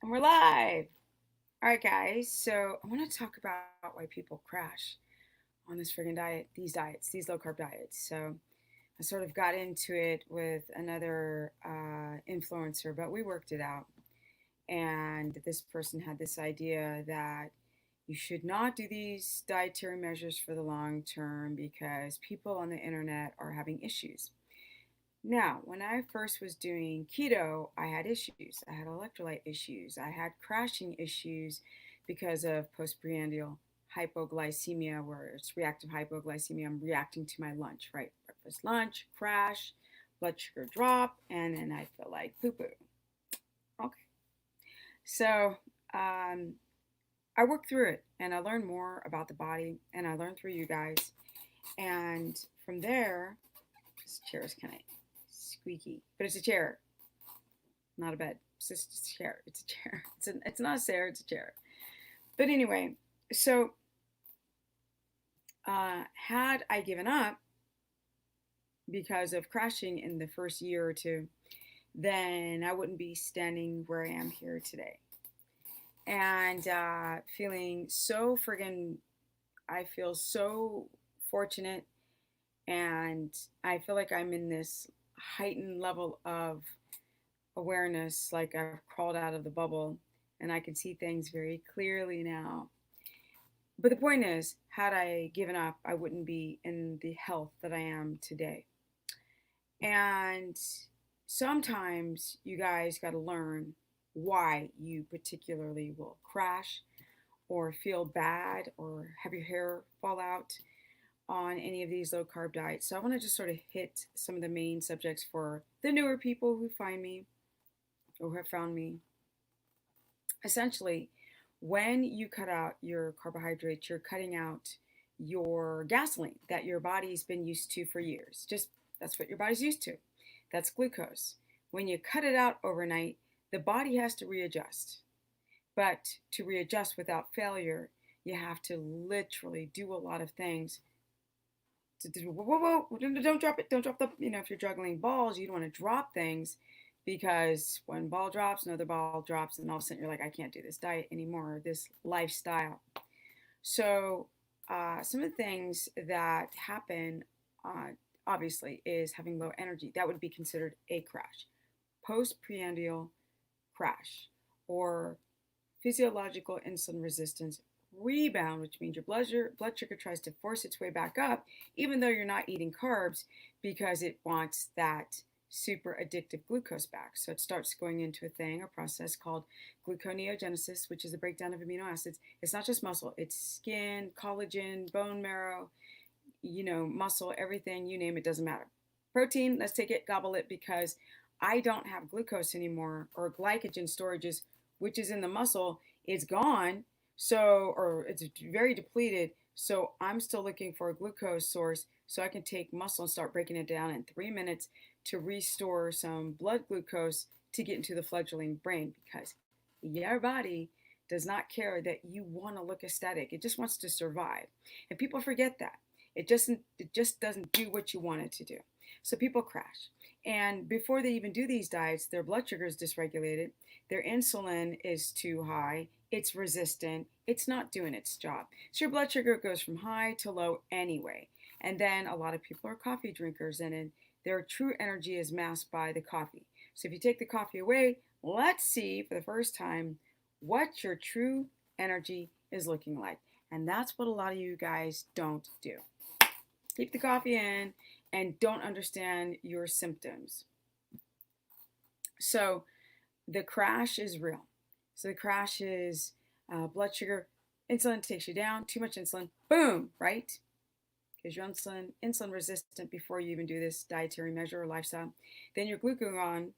And we're live. All right, guys. So I want to talk about why people crash on this friggin' diet, these diets, these low carb diets. So I sort of got into it with another influencer, but we worked it out. And this person had this idea that you should not do these dietary measures for the long term because people on the internet are having issues. Now, when I first was doing keto, I had issues. I had electrolyte issues. I had crashing issues because of postprandial hypoglycemia, where it's reactive hypoglycemia. I'm reacting to my lunch, right? Breakfast, lunch, crash, blood sugar drop, and then I feel like poo poo. Okay. So I worked through it and I learned more about the body and I learned through you guys. And from there, this chair is kind of squeaky, but it's a chair, not a bed. It's just a chair. It's a chair. It's not a chair. It's a chair. But anyway, so had I given up because of crashing in the first year or two, then I wouldn't be standing where I am here today. And feeling so friggin', I feel so fortunate, and I feel like I'm in this heightened level of awareness, like I've crawled out of the bubble and I can see things very clearly now. But the point is, had I given up, I wouldn't be in the health that I am today. And sometimes you guys got to learn why you particularly will crash or feel bad or have your hair fall out on any of these low carb diets. So I want to just sort of hit some of the main subjects for the newer people who find me or have found me. Essentially, when you cut out your carbohydrates, you're cutting out your gasoline that your body's been used to for years. Just that's what your body's used to. That's glucose. When you cut it out overnight, the body has to readjust. But to readjust without failure, you have to literally do a lot of things. Whoa, don't drop it. Don't drop the, if you're juggling balls, you don't want to drop things because one ball drops, another ball drops, and all of a sudden you're like, I can't do this diet anymore, or this lifestyle. So, some of the things that happen, obviously, is having low energy. That would be considered a crash, postprandial crash, or physiological insulin resistance rebound, which means your blood sugar tries to force its way back up, even though you're not eating carbs, because it wants that super addictive glucose back. So it starts going into a process called gluconeogenesis, which is the breakdown of amino acids. It's not just muscle, it's skin, collagen, bone marrow, muscle, everything, you name it, doesn't matter. Protein, let's take it, gobble it, because I don't have glucose anymore, or glycogen storages, which is in the muscle, is gone. So, or it's very depleted. So I'm still looking for a glucose source so I can take muscle and start breaking it down in 3 minutes to restore some blood glucose to get into the fledgling brain, because your body does not care that you want to look aesthetic. It just wants to survive. And people forget that. It just doesn't do what you want it to do. So people crash. And before they even do these diets, their blood sugar is dysregulated, their insulin is too high, it's resistant, it's not doing its job. So your blood sugar goes from high to low anyway. And then a lot of people are coffee drinkers, and their true energy is masked by the coffee. So if you take the coffee away, let's see for the first time what your true energy is looking like. And that's what a lot of you guys don't do. Keep the coffee in and don't understand your symptoms. So the crash is real. So the crash is blood sugar, insulin takes you down, too much insulin, boom, right? Because you're insulin resistant before you even do this dietary measure or lifestyle. Then your glucagon,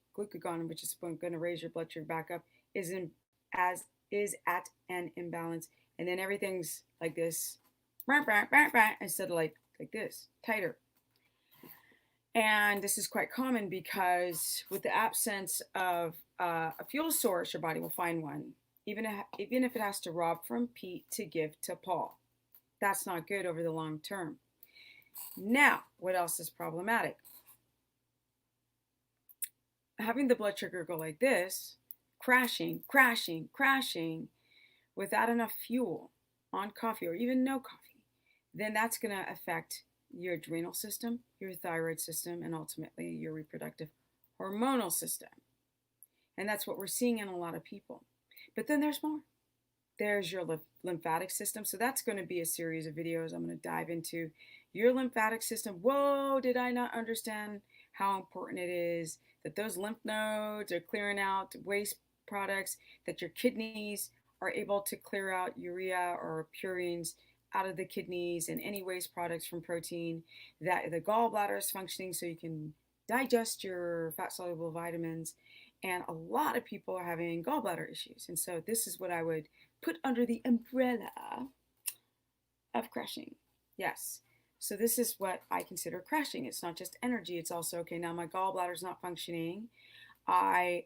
which is going to raise your blood sugar back up, is at an imbalance, and then everything's like this, instead of like this, tighter. And this is quite common because with the absence of a fuel source, your body will find one, even if it has to rob from Pete to give to Paul. That's not good over the long term. Now, what else is problematic? Having the blood sugar go like this, crashing without enough fuel on coffee or even no coffee, then that's going to affect your adrenal system, your thyroid system, and ultimately your reproductive hormonal system. And that's what we're seeing in a lot of people. But then there's more. There's your lymphatic system. So that's going to be a series of videos. I'm going to dive into your lymphatic system. Whoa, did I not understand how important it is that those lymph nodes are clearing out waste products, that your kidneys are able to clear out urea or purines out of the kidneys and any waste products from protein, that the gallbladder is functioning so you can digest your fat soluble vitamins. And a lot of people are having gallbladder issues. And so this is what I would put under the umbrella of crashing. Yes. So this is what I consider crashing. It's not just energy. It's also, okay, now my gallbladder's not functioning. I'm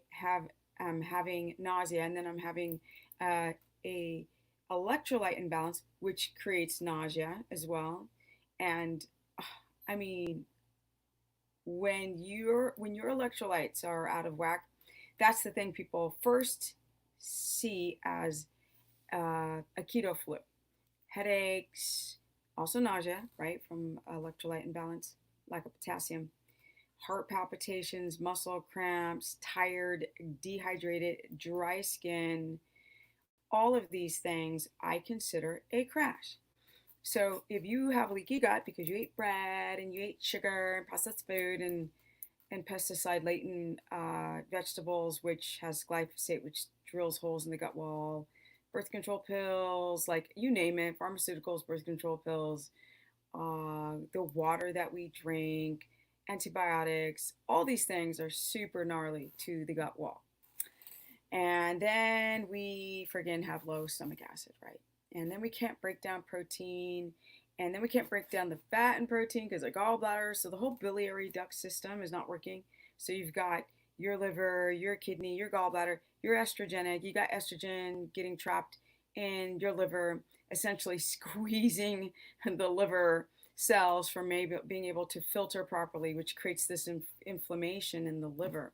having nausea, and then I'm having a electrolyte imbalance, which creates nausea as well. And I mean, when your electrolytes are out of whack, that's the thing people first see as a keto flu. Headaches, also nausea, right, from electrolyte imbalance, lack of potassium, heart palpitations, muscle cramps, tired, dehydrated, dry skin. All of these things I consider a crash. So if you have leaky gut because you ate bread and you ate sugar and processed food and pesticide laden vegetables, which has glyphosate, which drills holes in the gut wall, birth control pills, like you name it, pharmaceuticals, birth control pills, the water that we drink, antibiotics, all these things are super gnarly to the gut wall. And then we friggin' have low stomach acid, right? And then we can't break down protein. And then we can't break down the fat and protein because of gallbladder. So the whole biliary duct system is not working. So you've got your liver, your kidney, your gallbladder, you're estrogenic. You got estrogen getting trapped in your liver, essentially squeezing the liver cells from maybe being able to filter properly, which creates this inflammation in the liver.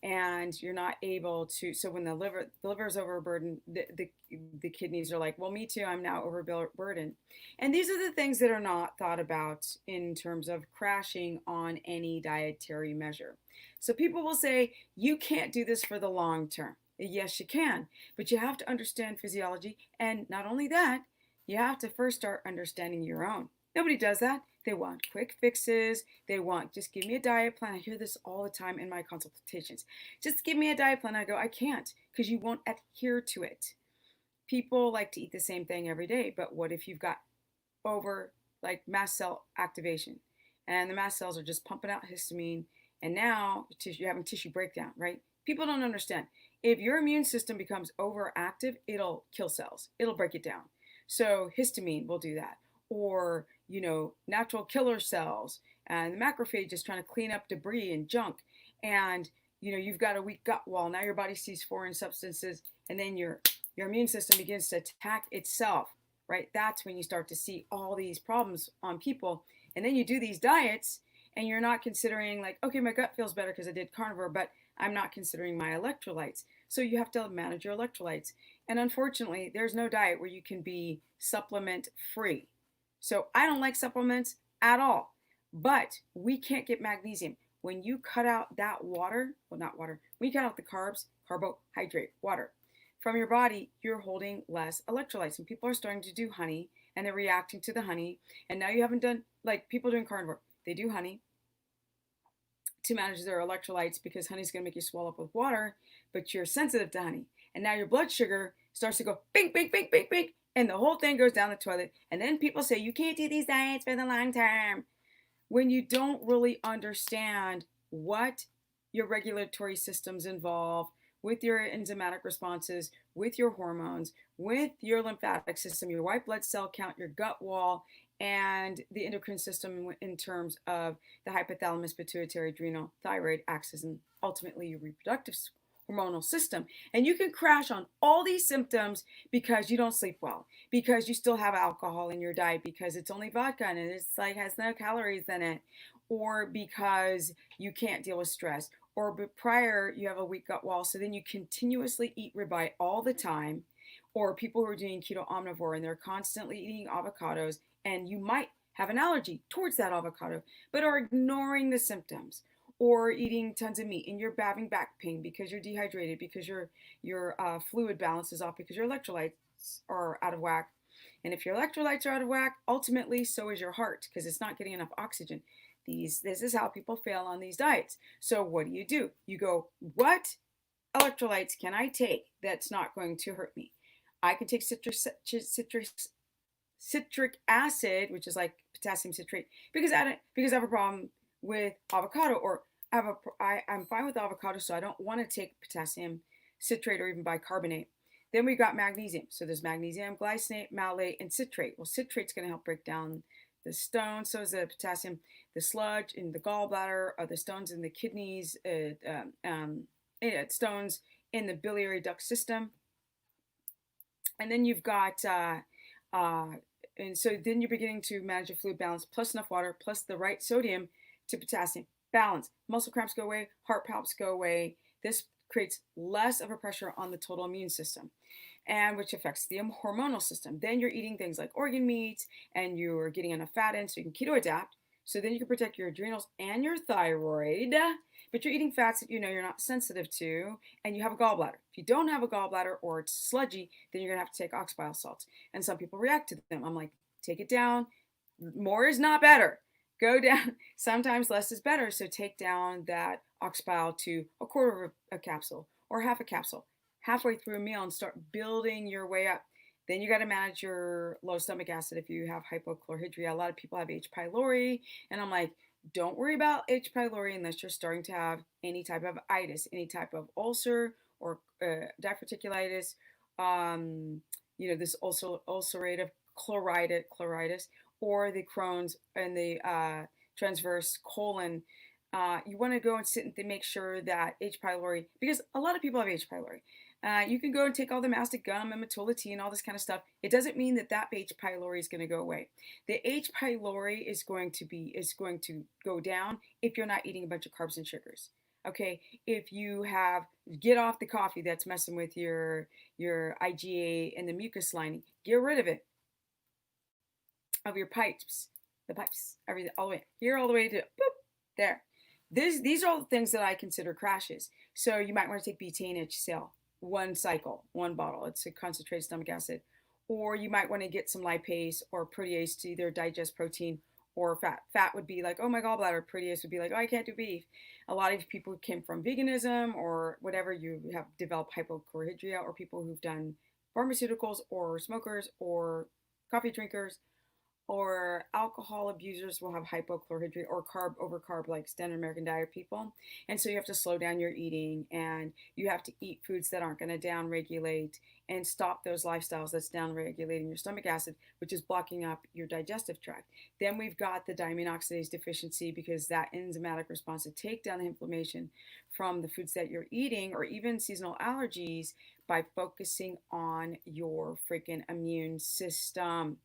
And you're not able to, so when the liver is overburdened, the kidneys are like, well, me too, I'm now overburdened. And these are the things that are not thought about in terms of crashing on any dietary measure. So people will say, you can't do this for the long term. Yes, you can, but you have to understand physiology. And not only that, you have to first start understanding your own. Nobody does that. They want quick fixes. They want, just give me a diet plan. I hear this all the time in my consultations. Just give me a diet plan. I go, I can't, because you won't adhere to it. People like to eat the same thing every day, but what if you've got over like mast cell activation and the mast cells are just pumping out histamine and now you're having tissue breakdown, right? People don't understand. If your immune system becomes overactive, it'll kill cells. It'll break it down. So histamine will do that. Or, natural killer cells, and the macrophage is trying to clean up debris and junk. And, you've got a weak gut wall. Now your body sees foreign substances, and then your immune system begins to attack itself, right? That's when you start to see all these problems on people. And then you do these diets, and you're not considering like, okay, my gut feels better because I did carnivore, but I'm not considering my electrolytes. So you have to manage your electrolytes. And unfortunately, there's no diet where you can be supplement free. So I don't like supplements at all, but we can't get magnesium. When you cut out that water, well, not water, when you cut out the carbs, carbohydrate, water, from your body, you're holding less electrolytes. And people are starting to do honey, and they're reacting to the honey. And now you haven't done, like people doing carnivore, they do honey to manage their electrolytes because honey's going to make you swell up with water, but you're sensitive to honey. And now your blood sugar starts to go bing, bing, bing, bing, bing. And the whole thing goes down the toilet. And then people say, you can't do these diets for the long term. When you don't really understand what your regulatory systems involve with your enzymatic responses, with your hormones, with your lymphatic system, your white blood cell count, your gut wall, and the endocrine system in terms of the hypothalamus, pituitary, adrenal, thyroid axis, and ultimately your reproductive hormonal system. And you can crash on all these symptoms because you don't sleep well, because you still have alcohol in your diet, because it's only vodka and it's like has no calories in it, or because you can't deal with stress, or but prior you have a weak gut wall, so then you continuously eat ribeye all the time, or people who are doing keto omnivore and they're constantly eating avocados, and you might have an allergy towards that avocado, but are ignoring the symptoms, or eating tons of meat and you're having back pain because you're dehydrated, because your fluid balance is off, because your electrolytes are out of whack. And if your electrolytes are out of whack, ultimately so is your heart, because it's not getting enough oxygen. This is how people fail on these diets. So what do? You go, what electrolytes can I take that's not going to hurt me? I can take citric acid, which is like potassium citrate, because I have a problem with avocado, or I'm fine with avocado, so I don't want to take potassium citrate or even bicarbonate. Then we got magnesium. So there's magnesium, glycinate, malate, and citrate. Well, citrate's going to help break down the stones. So is the potassium, the sludge in the gallbladder, or the stones in the kidneys, stones in the biliary duct system. And then you've got uh, and so then you're beginning to manage a fluid balance, plus enough water, plus the right sodium to potassium balance. Muscle cramps go away, heart palps go away. This creates less of a pressure on the total immune system, and which affects the hormonal system. Then you're eating things like organ meats, and you're getting enough fat in so you can keto adapt. So then you can protect your adrenals and your thyroid, but you're eating fats that you know you're not sensitive to, and you have a gallbladder. If you don't have a gallbladder or it's sludgy, then you're gonna have to take ox bile salts. And some people react to them. I'm like, take it down. More is not better. Go down. Sometimes less is better. So take down that ox bile to a quarter of a capsule or half a capsule halfway through a meal and start building your way up. Then you got to manage your low stomach acid if you have hypochlorhydria. A lot of people have H. pylori, and I'm like, don't worry about H. pylori unless you're starting to have any type of itis, any type of ulcer or diverticulitis. This ulcerative chloritis, or the Crohn's and the transverse colon. You want to go and sit and make sure that H. pylori, because a lot of people have H. pylori. You can go and take all the mastic gum and Matula tea and all this kind of stuff. It doesn't mean that H. pylori is going to go away. The H. pylori is going to go down if you're not eating a bunch of carbs and sugars. Okay, if you get off the coffee that's messing with your IgA and the mucus lining, get rid of it, of your pipes, everything, all the way here, all the way to boop, there. These are all the things that I consider crashes. So you might want to take betaine HCl, one cycle, one bottle. It's a concentrated stomach acid. Or you might want to get some lipase or protease to either digest protein or fat. Fat would be like, oh, my gallbladder. Protease would be like, oh, I can't do beef. A lot of people came from veganism or whatever. You have developed hypochlorhydria, or people who've done pharmaceuticals, or smokers, or coffee drinkers, or alcohol abusers will have hypochlorhydria, or carb over carb, like standard American diet people. And so you have to slow down your eating, and you have to eat foods that aren't going to downregulate, and stop those lifestyles that's downregulating your stomach acid, which is blocking up your digestive tract. Then we've got the diamine oxidase deficiency, because that enzymatic response to take down the inflammation from the foods that you're eating, or even seasonal allergies, by focusing on your freaking immune system.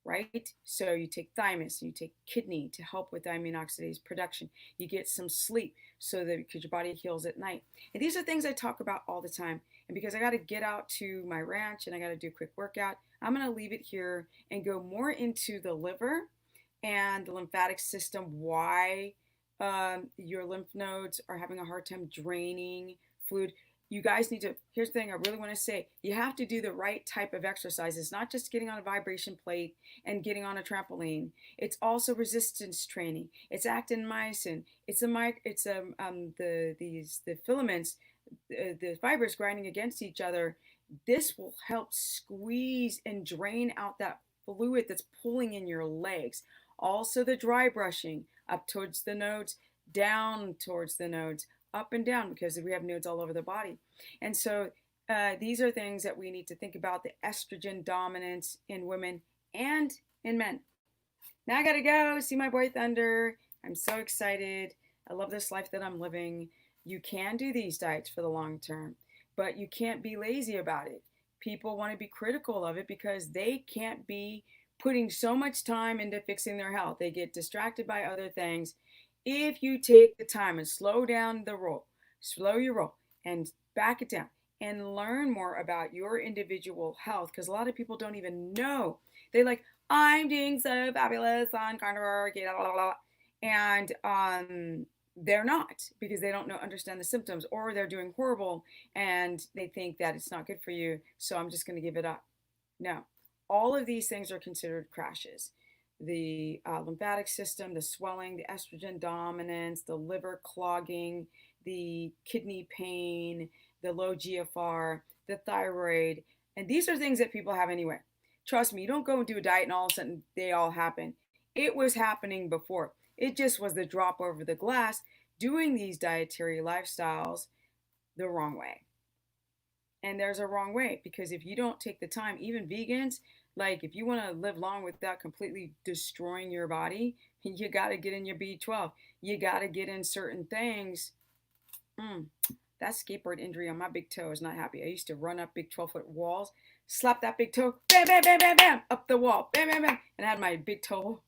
Right? So you take thymus and you take kidney to help with diamine oxidase production. You get some sleep so that because your body heals at night. And these are things I talk about all the time. And because I got to get out to my ranch and I got to do a quick workout, I'm going to leave it here and go more into the liver and the lymphatic system, why your lymph nodes are having a hard time draining fluid. You guys need to, here's the thing I really want to say, you have to do the right type of exercise. It's not just getting on a vibration plate and getting on a trampoline. It's also resistance training. It's actin-myosin. It's the filaments, the fibers grinding against each other. This will help squeeze and drain out that fluid that's pulling in your legs. Also the dry brushing up towards the nodes, down towards the nodes, up and down, because we have nodes all over the body. And so these are things that we need to think about, the estrogen dominance in women and in men. Now I gotta go see my boy Thunder. I'm so excited. I love this life that I'm living. You can do these diets for the long term, but you can't be lazy about it. People want to be critical of it because they can't be putting so much time into fixing their health. They get distracted by other things. If you take the time and slow down the roll, slow your roll and back it down and learn more about your individual health, because a lot of people don't even know. They're like, I'm doing so fabulous on carnivore, blah, blah, blah. And they're not, because they don't know understand the symptoms, or they're doing horrible and they think that it's not good for you, so I'm just going to give it up. No, all of these things are considered crashes. The lymphatic system, the swelling, the estrogen dominance, the liver clogging, the kidney pain, the low GFR, the thyroid. And these are things that people have anyway. Trust me, you don't go and do a diet and all of a sudden they all happen. It was happening before. It just was the drop over the glass doing these dietary lifestyles the wrong way. And there's a wrong way, because if you don't take the time, even vegans, like if you want to live long without completely destroying your body, you got to get in your B12. You got to get in certain things. That skateboard injury on my big toe is not happy. I used to run up big 12-foot walls, slap that big toe, bam, bam, bam, bam, bam, up the wall, bam, bam, bam, and I had my big toe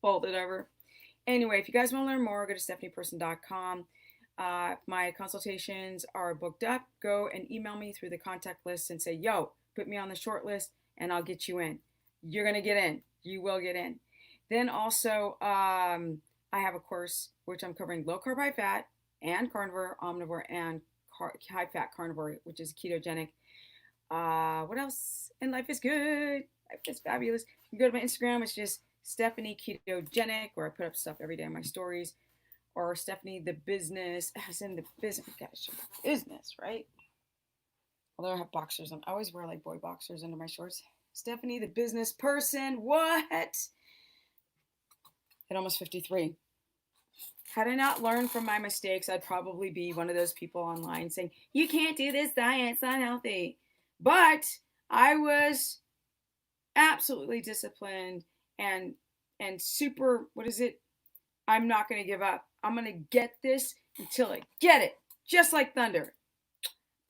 folded over. Anyway, if you guys want to learn more, go to stephanieperson.com. My consultations are booked up. Go and email me through the contact list and say, yo, put me on the short list and I'll get you in. You're going to get in. You will get in. Then also, I have a course which I'm covering low carb, high fat, and carnivore, omnivore, and high fat carnivore, which is ketogenic. What else? And life is good. Life is fabulous. You can go to my Instagram. It's just Stephanie Ketogenic, where I put up stuff every day on my stories. Or Stephanie the business, as in the business, gosh, business, right? Although I have boxers on, I always wear like boy boxers under my shorts. Stephanie the business person, what? At almost 53. Had I not learned from my mistakes, I'd probably be one of those people online saying, you can't do this diet, it's unhealthy. But I was absolutely disciplined and super, what is it? I'm not going to give up. I'm going to get this until I get it. Just like thunder.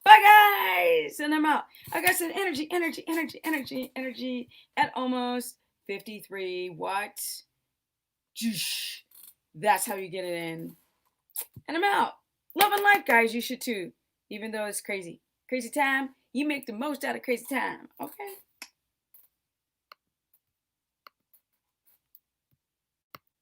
Bye, guys. And I'm out. I got some energy at almost 53. What? That's how you get it in. And I'm out. Love and life, guys. You should too. Even though it's crazy. Crazy time. You make the most out of crazy time. Okay?